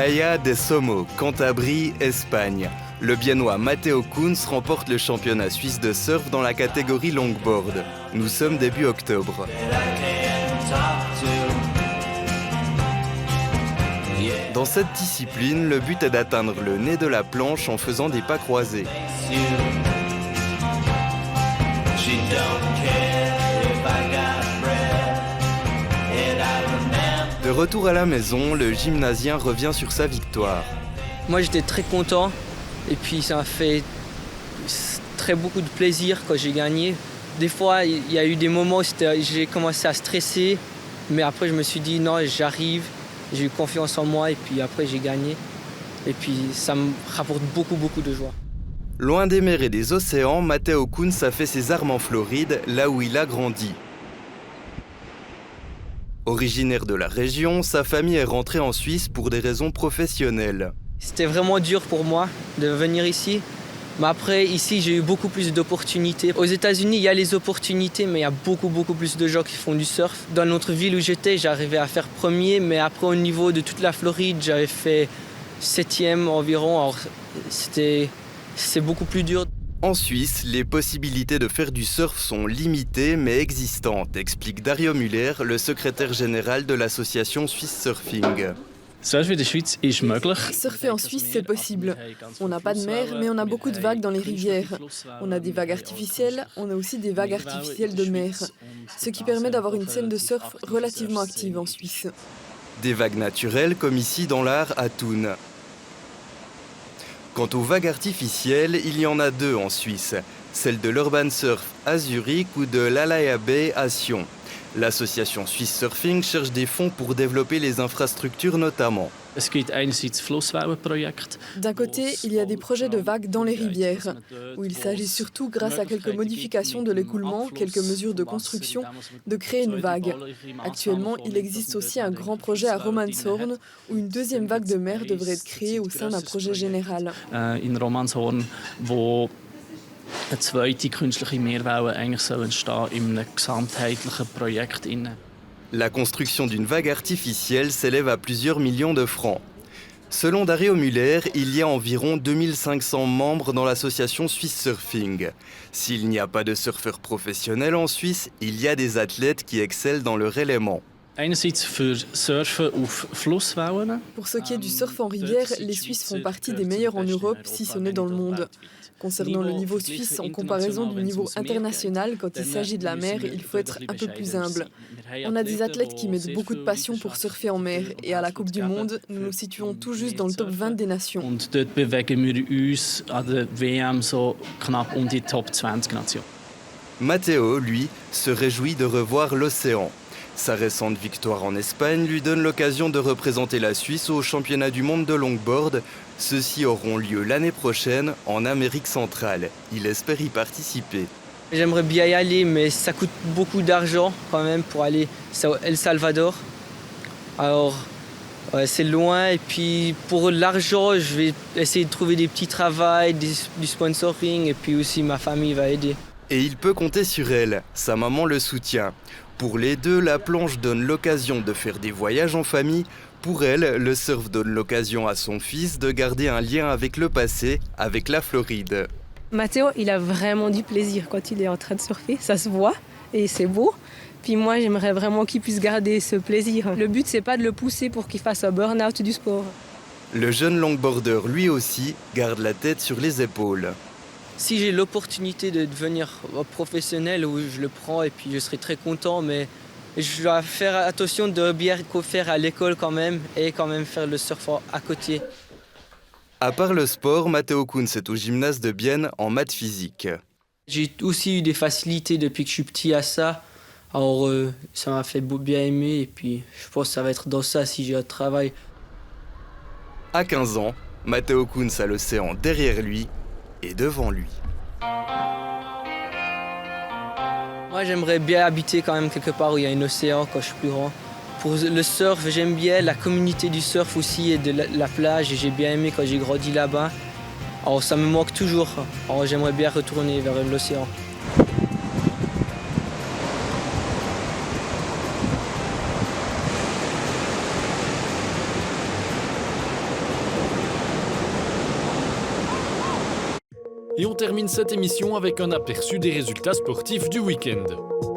Playa de Somo, Cantabrie, Espagne. Le Biennois Matteo Kunz remporte le championnat suisse de surf dans la catégorie longboard. Nous sommes début octobre. Dans cette discipline, le but est d'atteindre le nez de la planche en faisant des pas croisés. De retour à la maison, le gymnasien revient sur sa victoire. Moi j'étais très content et puis ça m'a fait beaucoup de plaisir quand j'ai gagné. Des fois il y a eu des moments où j'ai commencé à stresser, mais après je me suis dit non, j'arrive, j'ai eu confiance en moi et puis après j'ai gagné. Et puis ça me rapporte beaucoup de joie. Loin des mers et des océans, Matteo Kunz a fait ses armes en Floride, là où il a grandi. Originaire de la région, sa famille est rentrée en Suisse pour des raisons professionnelles. C'était vraiment dur pour moi de venir ici. Mais après, ici, j'ai eu beaucoup plus d'opportunités. Aux États-Unis, il y a les opportunités, mais il y a beaucoup plus de gens qui font du surf. Dans notre ville où j'étais, j'arrivais à faire premier, mais après, au niveau de toute la Floride, j'avais fait 7e environ. Alors, c'est beaucoup plus dur. En Suisse, les possibilités de faire du surf sont limitées mais existantes, explique Dario Müller, le secrétaire général de l'association Swiss Surfing. Surfer en Suisse, c'est possible. On n'a pas de mer, mais on a beaucoup de vagues dans les rivières. On a des vagues artificielles, on a aussi des vagues artificielles de mer, ce qui permet d'avoir une scène de surf relativement active en Suisse. Des vagues naturelles comme ici dans l'Aar à Thun. Quant aux vagues artificielles, il y en a deux en Suisse, celle de l'Urban Surf à Zurich ou de l'Alaia Bay à Sion. L'association Swiss Surfing cherche des fonds pour développer les infrastructures notamment. D'un côté, il y a des projets de vagues dans les rivières, où il s'agit surtout, grâce à quelques modifications de l'écoulement, quelques mesures de construction, de créer une vague. Actuellement, il existe aussi un grand projet à Romanshorn, où une deuxième vague de mer devrait être créée au sein d'un projet général. Eine zweite künstliche Meerwelle eigentlich soll entstehen in einem gesamtheitlichen Projekt. La construction d'une vague artificielle s'élève à plusieurs millions de francs. Selon Dario Müller, il y a environ 2500 membres dans l'association Swiss Surfing. S'il n'y a pas de surfeurs professionnels en Suisse, il y a des athlètes qui excellent dans leur élément. Pour ce qui est du surf en rivière, les Suisses font partie des meilleurs en Europe, si ce n'est dans le monde. Concernant le niveau suisse en comparaison du niveau international, quand il s'agit de la mer, il faut être un peu plus humble. On a des athlètes qui mettent beaucoup de passion pour surfer en mer et à la Coupe du Monde, nous nous situons tout juste dans le top 20 des nations. Matteo, lui, se réjouit de revoir l'océan. Sa récente victoire en Espagne lui donne l'occasion de représenter la Suisse au championnat du monde de longboard. Ceux-ci auront lieu l'année prochaine en Amérique centrale. Il espère y participer. J'aimerais bien y aller, mais ça coûte beaucoup d'argent quand même pour aller à El Salvador. Alors, c'est loin et puis pour l'argent, je vais essayer de trouver des petits travails, du sponsoring et puis aussi ma famille va aider. Et il peut compter sur elle. Sa maman le soutient. Pour les deux, la planche donne l'occasion de faire des voyages en famille. Pour elle, le surf donne l'occasion à son fils de garder un lien avec le passé, avec la Floride. Matteo, il a vraiment du plaisir quand il est en train de surfer, ça se voit et c'est beau. Puis moi, j'aimerais vraiment qu'il puisse garder ce plaisir. Le but, c'est pas de le pousser pour qu'il fasse un burn-out du sport. Le jeune longboarder, lui aussi, garde la tête sur les épaules. Si j'ai l'opportunité de devenir professionnel, oui, je le prends et puis je serai très content, mais je dois faire attention de bien faire à l'école quand même et quand même faire le surf à côté. À part le sport, Matteo Kunz est au gymnase de Bienne en maths physique. J'ai aussi eu des facilités depuis que je suis petit à ça. Alors ça m'a fait bien aimer et puis je pense que ça va être dans ça si j'ai un travail. À 15 ans, Matteo Kunz a l'océan derrière lui et devant lui. Moi j'aimerais bien habiter quand même quelque part où il y a un océan quand je suis plus grand. Pour le surf, j'aime bien la communauté du surf aussi et de la plage et j'ai bien aimé quand j'ai grandi là-bas. Alors ça me manque toujours. Alors j'aimerais bien retourner vers l'océan. Et on termine cette émission avec un aperçu des résultats sportifs du week-end.